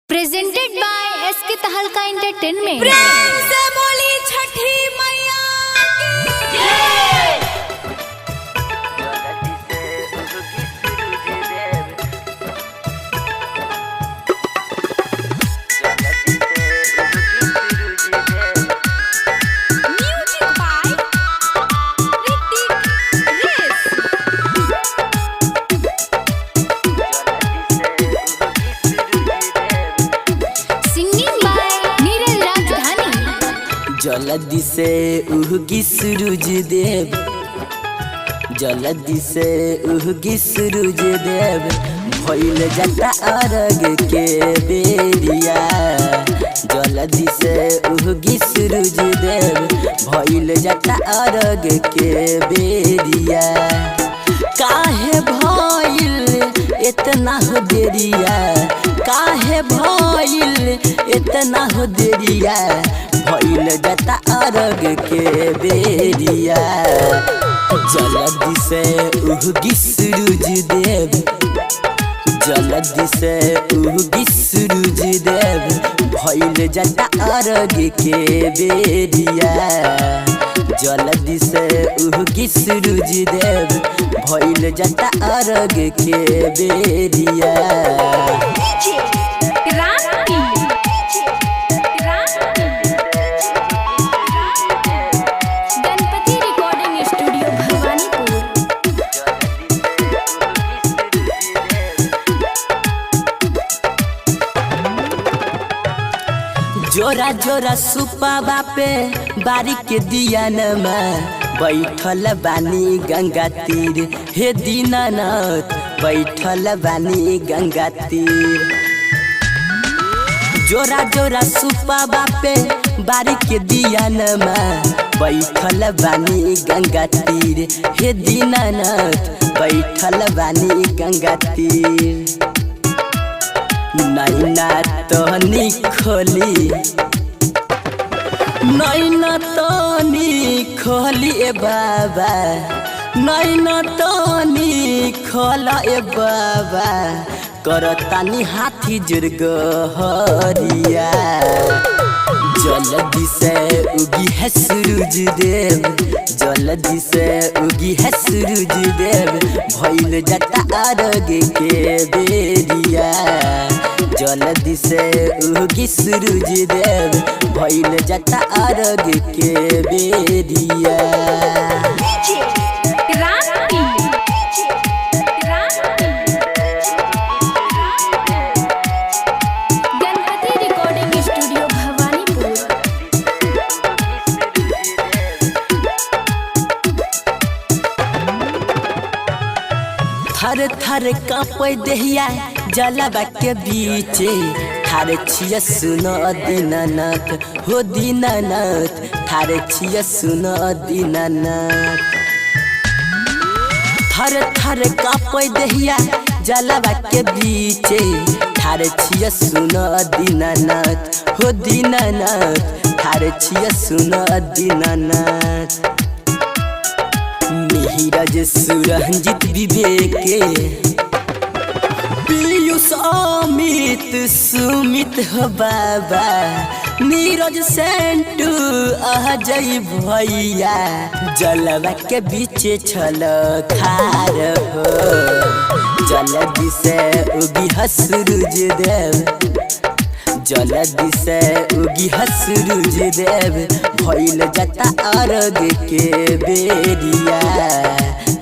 Presented by SK Tahalka entertainment. प्रेम से बोली छठी मैया की जय। Music by Ritik Race. Singing by Neeraj Rajdhani. जल्दी से उहगी सूरज देव, जल्दी से उहगी सूरज देव, भइल जाता अरग के बेरिया। जल्दी से उहगी सूरज देव, भइल जाता अरग के बेरिया। काहे भइल इतना हो देरिया, काहे भइल इतना हो देरिया, भइल जाता अरग के बेरिया। जल्दी से उहगी सूरज देव, जल्दी से उहगी सूरज देव, भइल जाता अरग के बेरिया। जल्दी से उहगी सूरज देव, भइल जाता अरग के बेरिया। Ganpati recording studio Bhawanipur. जोरा जोरा सुपावा पे बारी के दियानमा, बैठल बानी गंगा तीर हे दीनानाथ, बैठल बानी गंगा तीर। जोरा जोरा सुपावा पे बारी के दियानमा, बैठल बानी गंगा तीर हे दीनानाथ, बैठल बानी गंगा तीर। नैना तनी खोली, नैना तनी खोली ए बाबा, नैना तनी खोला ए बाबा, करतानी हाथी जुर्गहरिया। जल्दी से उगी है सूरज देव, जल्दी से उगी है सूरज देव, भइल जाता अरग के बेरिया। जल्दी से उगी सूरज देव, भइल जाता अरग के बेरिया। Ganpati recording studio Bhawanipur. थर थर कांपै देहिया जलवा के बीचे, ठार छिय सुन दीनानाथ हो दीनानाथ, ठार छिय सुन दीनानाथ। थर थर कांपै देहिया जलवा के बीचे, ठार छिय सुन दीनानाथ हो दीनानाथ, ठार छिय सुन दीनानाथ। नीरज सुरंजित विवेक, पीयूष अमित सुमित हो बाबा, नीरज सेंटू अजय भैया, जलवा के बीचे छल खार हो। जल्दी से उगी है सूरज देव, जल्दी से उगी है सूरज देव, भइल जाता अरग के बेरिया।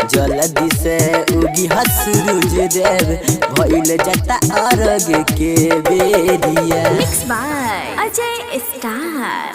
जल्दी से उगी है सूरज देव, भइल जाता अरग के बेरिया। Mix by Ajay star.